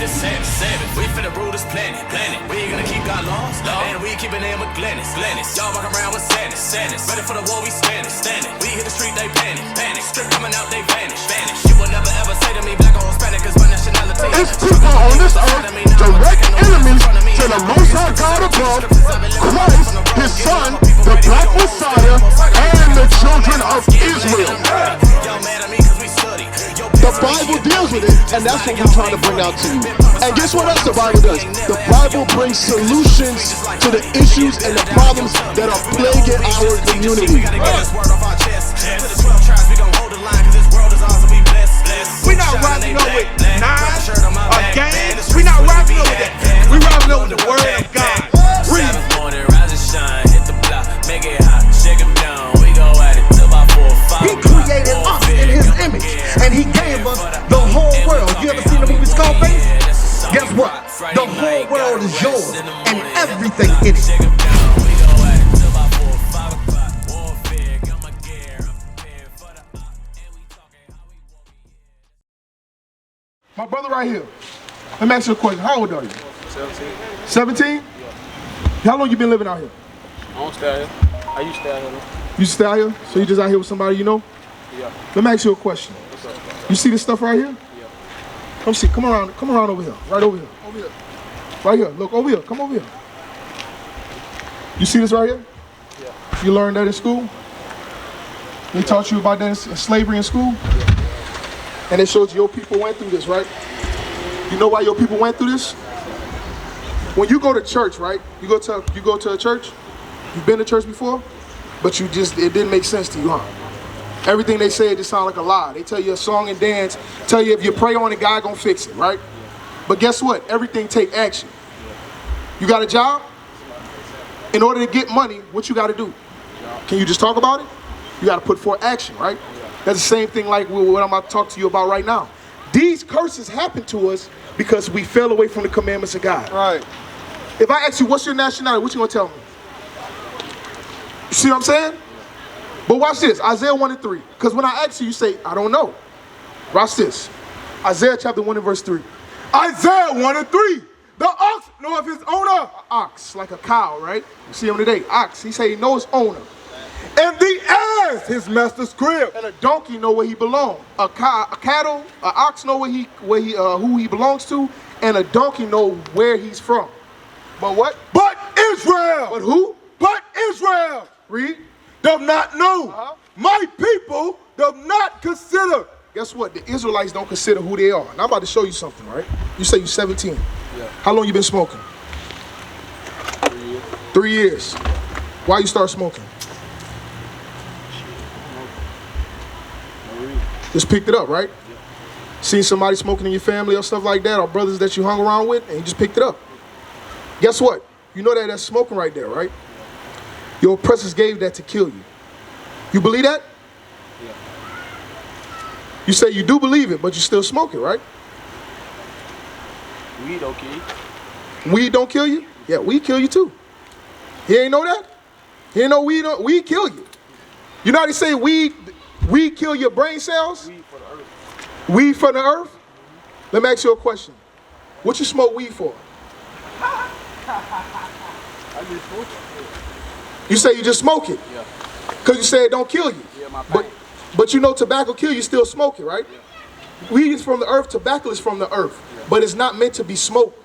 is savage. We finna rule this planet. We ain't gonna keep God laws, and we keepin' them with Glennis. Y'all walk around with sadness. Ready for the war, we standing. We hit the street, they panic. Strip coming out, they vanish. You will never ever say to me black or Hispanic, cause my nationality. It's people on this earth, direct enemies to the Most High God above, Christ, His Son, the Black Messiah, and the children of Israel. The Bible deals with it, and that's what we're trying to bring out to you. And guess what else the Bible does? The Bible brings solutions to the issues and the problems that are plaguing our community. We're not rising up with knives or gangs. We're not rising up with that. We're rising up with the word of God. Read. He created us in His image, and He gave us the whole world. You ever seen the movie Scarface? Guess what? The whole world is yours, and everything in it. My brother right here. Let me ask you a question. How old are you? 17. 17? How long you been living out here? I don't stay out here. I used to stay out here though. You stay out here? So you just out here with somebody you know? Yeah. Let me ask you a question. What's up? You see this stuff right here? Yeah. Come see. Come around over here. Right over here. Over here. Right here. Look, over here. Come over here. You see this right here? Yeah. You learned that in school? They taught you about that in slavery in school? Yeah. And it showed you your people went through this, right? You know why your people went through this? When you go to church, right? You go to a church. You've been to church before, but it didn't make sense to you, huh? Everything they say just sound like a lie. They tell you a song and dance, tell you if you pray on it, God gonna fix it, right? But guess what? Everything take action. You got a job? In order to get money, what you got to do? Can you just talk about it? You got to put forth action, right? That's the same thing like what I'm about to talk to you about right now. These curses happen to us because we fell away from the commandments of God. Right. If I ask you, what's your nationality, what you gonna tell me? You see what I'm saying? But watch this, Isaiah 1 and 3. Because when I ask you, you say, I don't know. Watch this. Isaiah chapter 1 and verse 3. Isaiah 1 and 3. The ox knoweth his owner. Ox, like a cow, right? You see him today. Ox, he say he knows his owner. And the ass his master's crib. And a donkey know where he belongs. A ox know who he belongs to, and a donkey know where he's from. But what? But Israel. But who? But Israel. Read. Does not know. My people does not consider. Guess what? The Israelites don't consider who they are. And I'm about to show you something, right? You say you're 17. Yeah. How long you been smoking? 3 years. 3 years. Why you start smoking? No reason. Just picked it up, right? Yeah. Seen somebody smoking in your family or stuff like that, or brothers that you hung around with, and you just picked it up. Guess what? You know that's smoking right there, right? Your oppressors gave that to kill you. You believe that? Yeah. You say you do believe it, but you still smoke it, right? Weed don't kill you. Weed don't kill you? Yeah, weed kill you too. He ain't know that? He ain't know weed kill you. You know how they say weed kill your brain cells? Weed for the earth. Weed for the earth? Let me ask you a question. What you smoke weed for? I just smoke it. You say you just smoke it? Yeah. Because you say it don't kill you. Yeah, my pain. But you know tobacco kill you, still smoke it, right? Yeah. Weed is from the earth, tobacco is from the earth. Yeah. But it's not meant to be smoked.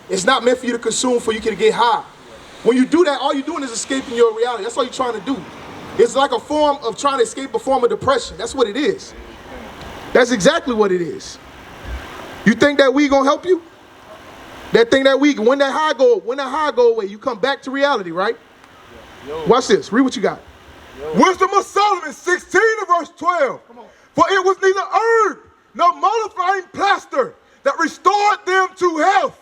It's not meant for you to consume for you to get high. Yeah. When you do that, all you're doing is escaping your reality. That's all you're trying to do. It's like a form of trying to escape a form of depression. That's what it is. That's exactly what it is. You think that weed gonna help you? That thing that weed, when that high go away, you come back to reality, right? Yo. Watch this. Read what you got. Wisdom of Solomon 16 and verse 12. For it was neither herb nor mollifying plaster that restored them to health,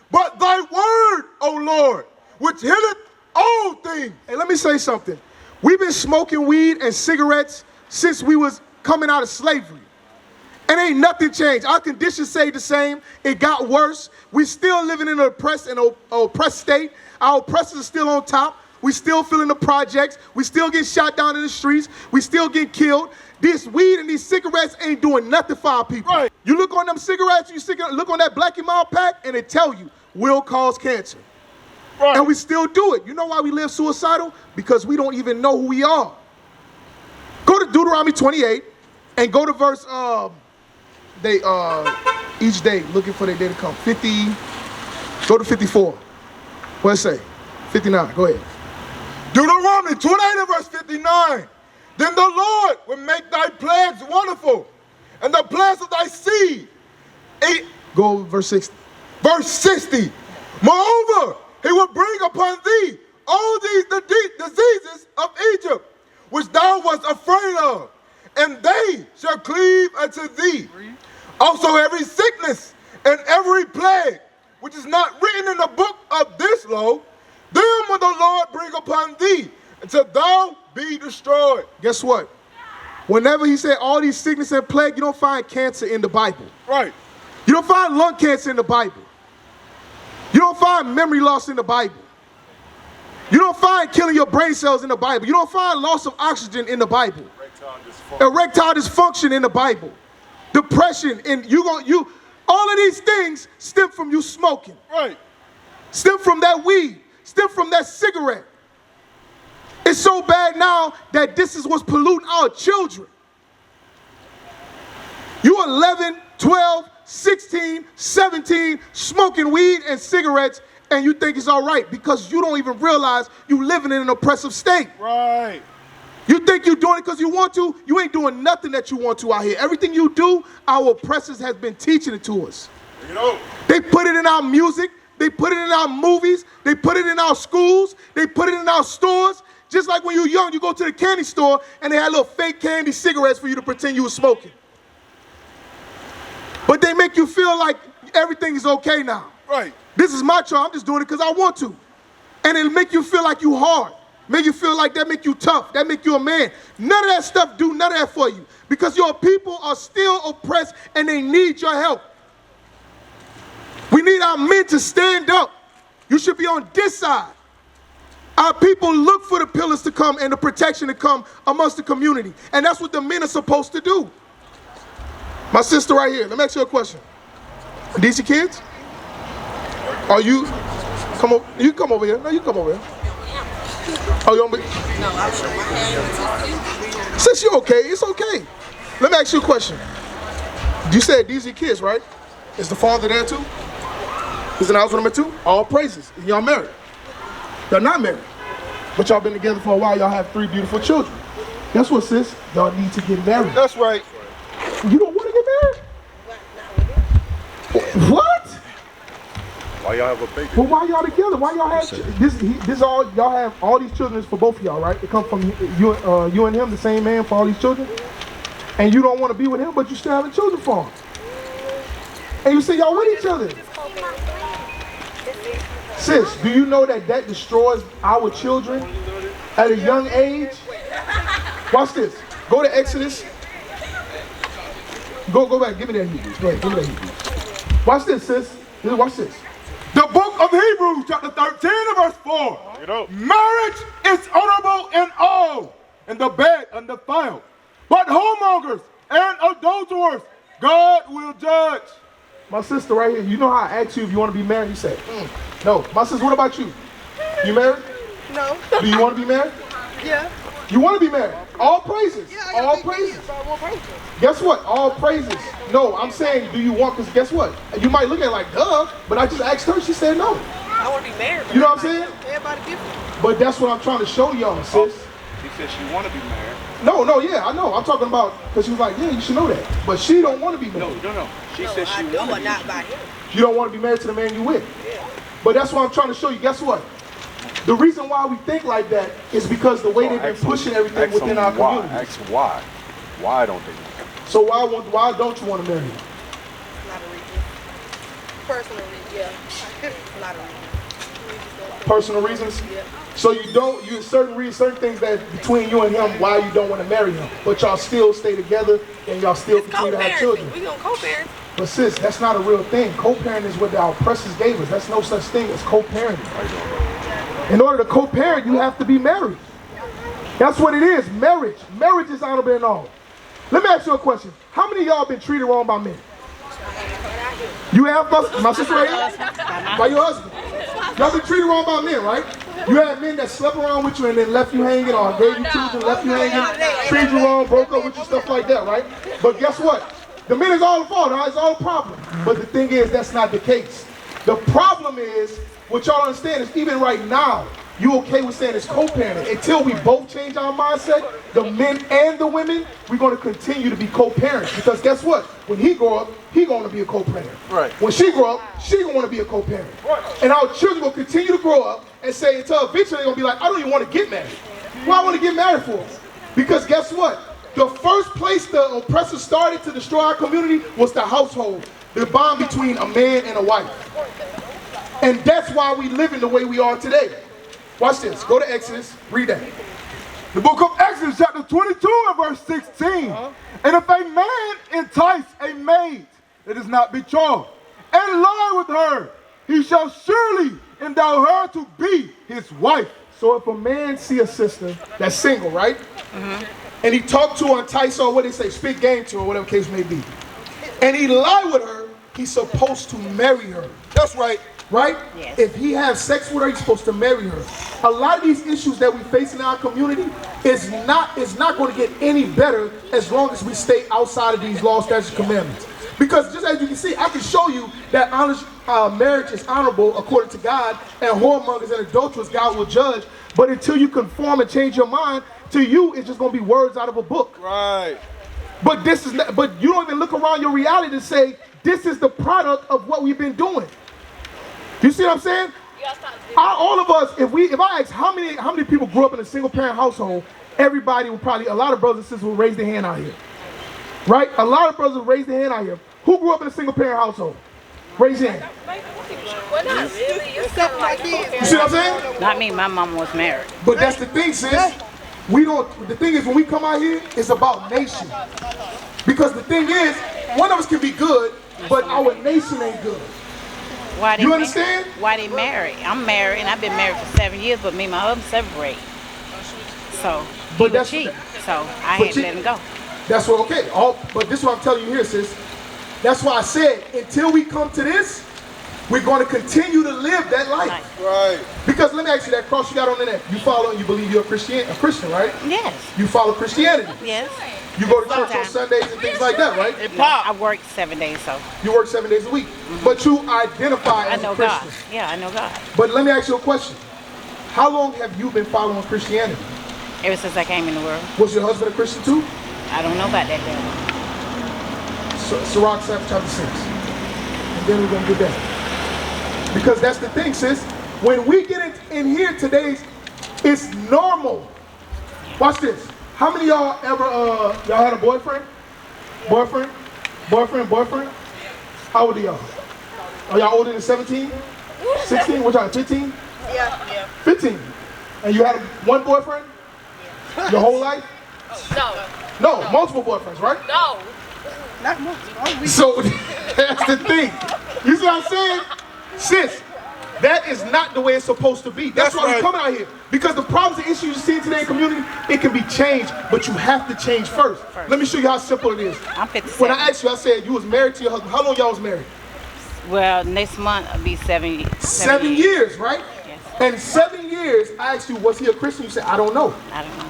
but thy word, O Lord, which healeth all things. Hey, let me say something. We've been smoking weed and cigarettes since we was coming out of slavery. And ain't nothing changed. Our conditions stayed the same. It got worse. We still living in an oppressed state. Our oppressors are still on top. We still feeling the projects. We still getting shot down in the streets. We still getting killed. This weed and these cigarettes ain't doing nothing for our people. Right. You look on them cigarettes, look on that Black and Mild pack, and it tell you, will cause cancer. Right. And we still do it. You know why we live suicidal? Because we don't even know who we are. Go to Deuteronomy 28 and go to verse, each day looking for their day to come. 50, go to 54. What does it say? 59, go ahead. Deuteronomy 28 and verse 59. Then the Lord will make thy plagues wonderful, and the plagues of thy seed. Go over verse 60. Verse 60. Moreover, he will bring upon thee all these diseases of Egypt, which thou wast afraid of, and they shall cleave unto thee. Also every sickness and every plague, which is not written in the book of this law, them will the Lord bring upon thee, until thou be destroyed. Guess what? Whenever he said all these sickness and plague, you don't find cancer in the Bible. Right. You don't find lung cancer in the Bible. You don't find memory loss in the Bible. You don't find killing your brain cells in the Bible. You don't find loss of oxygen in the Bible. Erectile dysfunction in the Bible. Depression, and all of these things stem from you smoking. Right. Stem from that weed. Stem from that cigarette. It's so bad now that this is what's polluting our children. You 11, 12, 16, 17, smoking weed and cigarettes, and you think it's all right because you don't even realize you living in an oppressive state. Right. You think you're doing it because you want to. You ain't doing nothing that you want to out here. Everything you do, our oppressors has been teaching it to us. You know. They put it in our music. They put it in our movies. They put it in our schools. They put it in our stores. Just like when you're young, you go to the candy store and they had little fake candy cigarettes for you to pretend you were smoking. But they make you feel like everything is okay now. Right. This is my choice. I'm just doing it because I want to. And it'll make you feel like you hard. Make you feel like that make you tough. That make you a man. None of that stuff do none of that for you. Because your people are still oppressed and they need your help. We need our men to stand up. You should be on this side. Our people look for the pillars to come and the protection to come amongst the community. And that's what the men are supposed to do. My sister right here, let me ask you a question. These your kids? Are you, you come over here. No, you come over here. Oh, you want me? No, I'm sure my hand. Since you're okay, it's okay. Let me ask you a question. You said these are your kids, right? Is the father there too? He's in the house with them too? All praises. Y'all married. Y'all not married. But y'all been together for a while. Y'all have 3 beautiful children. Guess what, sis? Y'all need to get married. That's right. You don't want to get married? What? Why y'all have a baby? Well, why y'all together? Why y'all have this all y'all have all these children is for both of y'all, right? It comes from you and him, the same man for all these children. And you don't want to be with him, but you still having children for him. And you say y'all with each other. Sis, do you know that destroys our children at a young age? Watch this. Go to Exodus. Go back. Give me that Hebrews. Go ahead. Give me that Hebrews. Watch this, sis. Watch this. The book of Hebrews, chapter 13 and verse 4. You know. Marriage is honorable in all, and the bed undefiled. But whoremongers and adulterers, God will judge. My sister right here, you know how I asked you if you want to be married? You said, no. My sister, what about you? You married? No. Do you want to be married? Yeah. You want to be married? All praises. Yeah, I All got praises. kids, so I want praises. Guess what? All praises. No, I'm saying, do you want, because guess what? You might look at it like, duh, but I just asked her, she said no. I want to be married. You know what I'm saying? Everybody different. But that's what I'm trying to show y'all, sis. She said she want to be married. No, yeah, I know. I'm talking about, because she was like, yeah, you should know that. But she don't want to be married. No. She No, said she I do, want to but be not by him. You don't want to be married to the man you with. Yeah. But that's what I'm trying to show you. Guess what? The reason why we think like that is because the way they've been pushing everything within our community. Ask why. Why don't they want to? So why don't you want to marry him? Not a reason. Personal reason, yeah. Not a reason. Personal reasons? Yeah. So you certain things that between you and him why you don't want to marry him, but y'all still stay together and y'all still continue to have children. We gonna co-parent. But sis, that's not a real thing. Co-parenting is what our oppressors gave us. That's no such thing as co-parenting. In order to co-parent, you have to be married. That's what it is, marriage. Marriage is honorable and all. Let me ask you a question. How many of y'all been treated wrong by men? You have, my sister right here? By your husband. Y'all been treated wrong by men, right? You had men that slept around with you and then left you hanging, or gave you children, left you hanging, treated you wrong, broke up with you, stuff like that, right? But guess what? The men is all the fault, right? It's all the problem. But the thing is, that's not the case. The problem is, what y'all understand is even right now, you okay with saying it's co-parenting. Until we both change our mindset, the men and the women, we're going to continue to be co-parents. Because guess what? When he grow up, he going to be a co-parent. Right. When she grow up, she going to want to be a co-parent. Right. And our children will continue to grow up and say until eventually they're going to be like, I don't even want to get married. What I want to get married for? Because guess what? The first place the oppressors started to destroy our community was the household. The bond between a man and a wife. And that's why we live in the way we are today. Watch this. Go to Exodus. Read that. The book of Exodus, chapter 22 and verse 16. And if a man entice a maid that is not betrothed and lie with her, he shall surely endow her to be his wife. So if a man see a sister that's single, right? And he talk to her, entice her, what they say, speak game to her, whatever case may be. And he lie with her, he's supposed to marry her. That's right. Right? Yes. If he has sex with her, he's supposed to marry her. A lot of these issues that we face in our community is not going to get any better as long as we stay outside of these laws, statutes, and commandments. Because just as you can see, I can show you that honest marriage is honorable according to God, and whoremongers and adulterers God will judge. But until you conform and change your mind, to you it's just going to be words out of a book. Right. But this is not, but you don't even look around your reality to say this is the product of what we've been doing. You see what I'm saying? All of us, if I ask how many people grew up in a single parent household, everybody would probably, a lot of brothers and sisters will raise their hand out here. Right? A lot of brothers will raise their hand out here. Who grew up in a single parent household? Raise your hand. Well, not really. It's something like this. You see what I'm saying? Not me, my mom was married. But that's the thing, sis. The thing is, when we come out here, it's about nation. Because the thing is, one of us can be good, but our nation ain't good. Why they You understand? Why they married? I'm married, and I've been married for 7 years, but me and my husband separate. So, But he was that's- cheap. So, I had to let him go. That's what, okay. But this is what I'm telling you here, sis. That's why I said, until we come to this, we're going to continue to live that life. Right. Because let me ask you, that cross you got on the neck, you follow and you believe you're a Christian, right? Yes. You follow Christianity. Yes. You go to church on Sundays and things like that, right? I work 7 days, so You work 7 days a week. But you identify I as know a Christian. God. Yeah, I know God. But let me ask you a question. How long have you been following Christianity? Ever since I came in the world. Was your husband a Christian too? I don't know about that then. Sirach chapter 6. And then we're going to get that. Because that's the thing, sis. When we get in here today, it's normal. Watch this. How many of y'all ever, y'all had a boyfriend? Boyfriend? How old are y'all? Are y'all older than 17? 16? What y'all, 15? Yeah. 15. And you had one boyfriend? Your whole life? No, multiple boyfriends, right? No. So that's the thing. You see what I'm saying? Sis, that is not the way it's supposed to be. That's why we're coming out here. Because the problems and issues you see today in the community, it can be changed, but you have to change first. Let me show you how simple it is. I'm 57. When I asked you, I said you was married to your husband. How long y'all was married? Well, next month will be 7 years. 7 years, right? Yes. And 7 years, I asked you, was he a Christian? You said, I don't know. I don't know.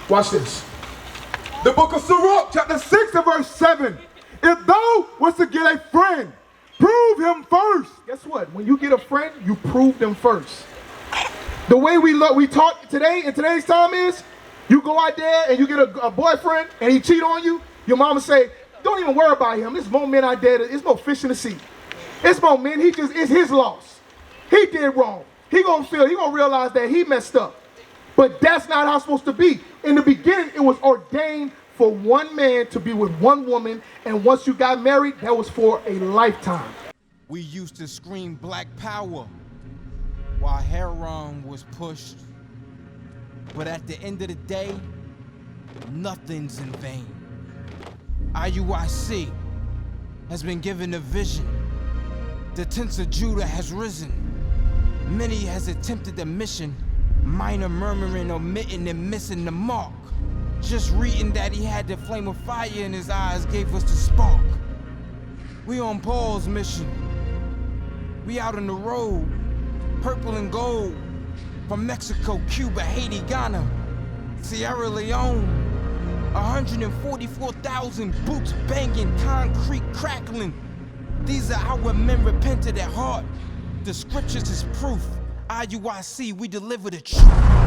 Watch this. The book of Sirach, chapter 6 and verse 7. If thou was to get a friend, prove him first. Guess what? When you get a friend, you prove them first. The way we talk today, in today's time is, you go out there and you get a boyfriend and he cheat on you, your mama say, don't even worry about him. There's more men out there, there's more fish in the sea. It's more men, it's his loss. He did wrong. He gonna realize that he messed up. But that's not how it's supposed to be. In the beginning, it was ordained for one man to be with one woman, and once you got married, that was for a lifetime. We used to scream black power while heroin was pushed. But at the end of the day, nothing's in vain. IUIC has been given a vision. The tents of Judah has risen. Many has attempted the mission, minor murmuring, omitting, and missing the mark. Just reading that he had the flame of fire in his eyes gave us the spark. We on Paul's mission. We out on the road, purple and gold, from Mexico, Cuba, Haiti, Ghana, Sierra Leone. 144,000 boots banging, concrete crackling. These are our men repented at heart. The scriptures is proof. IUIC, we deliver the truth.